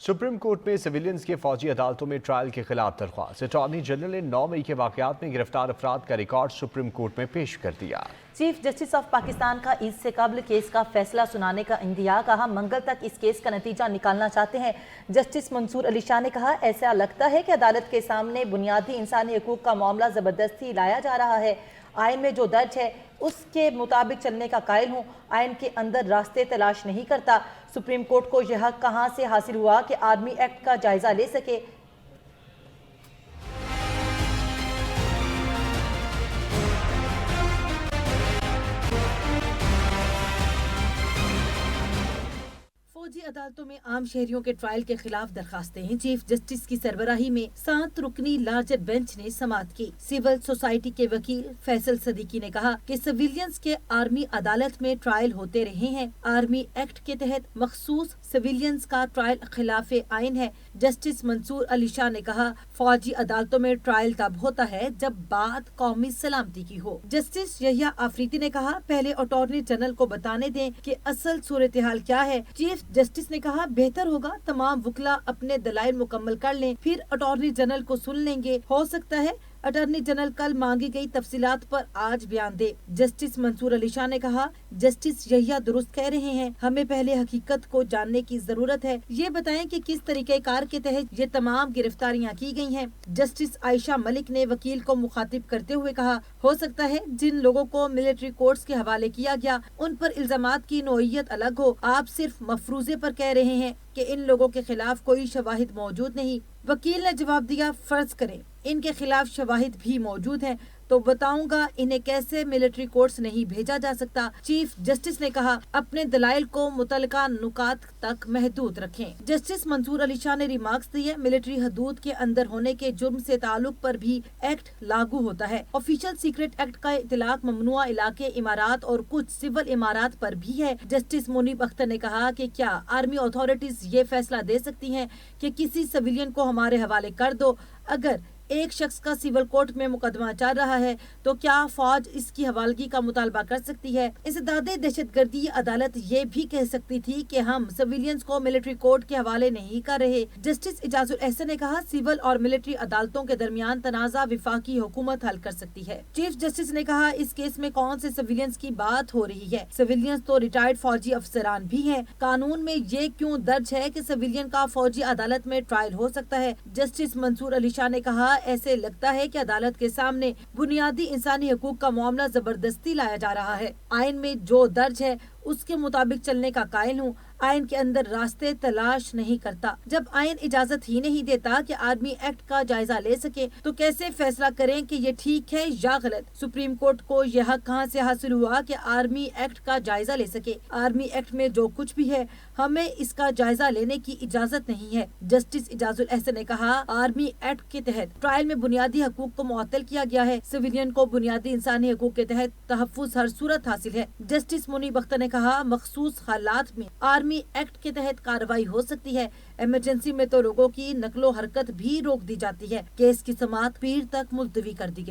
Supreme court में civilians के फौजी अदालतों में ट्रायल के खिलाफ दरख्वास्त। अटॉर्नी जनरल ने 9 मई के वाकयात में गिरफ्तार अफराद का रिकॉर्ड सुप्रीम कोर्ट में पेश कर दिया। चीफ जस्टिस ऑफ पाकिस्तान का ईद से कबल केस का फैसला सुनाने का इंतजार। कहा मंगल तक इस केस का नतीजा निकालना चाहते हैं। जस्टिस मंसूर अली शाह ने कहा ऐसा लगता है कि अदालत के सामने बुनियादी इंसानी हकूक का मामला जबरदस्ती लाया जा रहा है। आइन में जो दर्ज है उसके मुताबिक चलने का कायल हूँ। आइन के अंदर रास्ते तलाश नहीं करता। सुप्रीम कोर्ट को यह हक कहाँ से हासिल हुआ कि आर्मी एक्ट का जायजा ले सके। फौजी अदालतों में आम शहरियों के ट्रायल के खिलाफ दरखास्तें चीफ जस्टिस की सरबराही में 7 रुकनी लार्जर बेंच ने समाअत की। सिविल सोसाइटी के वकील फैसल सदीकी ने कहा कि सिविलियंस के आर्मी अदालत में ट्रायल होते रहे हैं। आर्मी एक्ट के तहत मखसूस सिविलियंस का ट्रायल खिलाफ आइन है। जस्टिस मंसूर अली शाह ने कहा फौजी अदालतों में ट्रायल तब होता है जब बात कौमी सलामती की हो। जस्टिस यहिया आफरीदी ने कहा पहले अटॉर्नी जनरल को बताने दें कि असल सूरत हाल क्या है। चीफ जस्टिस ने कहा बेहतर होगा तमाम वकला अपने दलाइल मुकम्मल कर लें, फिर अटॉर्नी जनरल को सुन लेंगे। हो सकता है अटॉर्नी जनरल कल मांगी गई तफसीलात पर आज बयान दे। जस्टिस मंसूर अली शाह ने कहा जस्टिस यहिया दुरुस्त कह रहे हैं, हमें पहले हकीकत को जानने की जरूरत है। ये बताएं कि किस तरीके कार के तहत ये तमाम गिरफ्तारियां की गई हैं। जस्टिस आयशा मलिक ने वकील को मुखातिब करते हुए कहा हो सकता है जिन लोगों को मिलिट्री कोर्ट्स के हवाले किया गया उन पर इल्जामात की नौइयत अलग हो। आप सिर्फ मफरूजे पर कह रहे हैं कि इन लोगों के खिलाफ कोई शवाहिद मौजूद नहीं। वकील ने जवाब दिया फर्ज करें इनके खिलाफ शवाहिद भी मौजूद हैं तो बताऊंगा इन्हें कैसे मिलिट्री कोर्ट्स नहीं भेजा जा सकता। चीफ जस्टिस ने कहा अपने दलाइल को मुतलका नुकात तक महदूद रखें। जस्टिस मंसूर अली शाह ने रिमार्क्स दिए मिलिट्री हदूद के अंदर होने के जुर्म से ताल्लुक पर भी एक्ट लागू होता है। ऑफिशियल सीक्रेट एक्ट का इतलाक ममनुआ इलाके इमारात और कुछ सिविल इमारात पर भी है। जस्टिस मुनीब अख्तर ने कहा कि क्या आर्मी अथॉरिटीज ये फैसला दे सकती हैं कि किसी सिविलियन को हमारे हवाले कर दो। अगर एक शख्स का सिविल कोर्ट में मुकदमा चल रहा है तो क्या फौज इसकी हवालगी का मुतालबा कर सकती है। इंसदादे दहशतगर्दी अदालत ये भी कह सकती थी कि हम सिविलियंस को मिलिट्री कोर्ट के हवाले नहीं कर रहे। जस्टिस इजाजुल एहसन ने कहा सिविल और मिलिट्री अदालतों के दरमियान तनाजा विफाकी हुकूमत हल कर सकती है। चीफ जस्टिस ने कहा इस केस में कौन से सिविलियंस की बात हो रही है। सिविलियंस तो रिटायर्ड फौजी अफसरान भी हैं। कानून में ये क्यों दर्ज है कि सिविलियन का फौजी अदालत में ट्रायल हो सकता है। जस्टिस मंसूर अली शाह ने कहा ऐसे लगता है कि अदालत के सामने बुनियादी इंसानी हकूक का मामला जबरदस्ती लाया जा रहा है। आइन में जो दर्ज है उसके मुताबिक चलने का कायल हूँ। आइन के अंदर रास्ते तलाश नहीं करता। जब आइन इजाजत ही नहीं देता कि आर्मी एक्ट का जायजा ले सके तो कैसे फैसला करें कि ये ठीक है या गलत। सुप्रीम कोर्ट को यह हक कहाँ से हासिल हुआ कि आर्मी एक्ट का जायजा ले सके। आर्मी एक्ट में जो कुछ भी है हमें इसका जायजा लेने की इजाजत नहीं है। जस्टिस इजाजुल एहसन ने कहा आर्मी एक्ट के तहत ट्रायल में बुनियादी हकूक को मुअत्तल किया गया है। सिविलियन को बुनियादी इंसानी हकूक के तहत तहफ्फुज हर सूरत हासिल है। जस्टिस मुनीब अख्तर ने कहा मखसूस हालात में आर्मी एक्ट के तहत कार्रवाई हो सकती है। इमरजेंसी में तो लोगों की नकलो हरकत भी रोक दी जाती है। केस की समाअत पीर तक मुलतवी कर दी गई।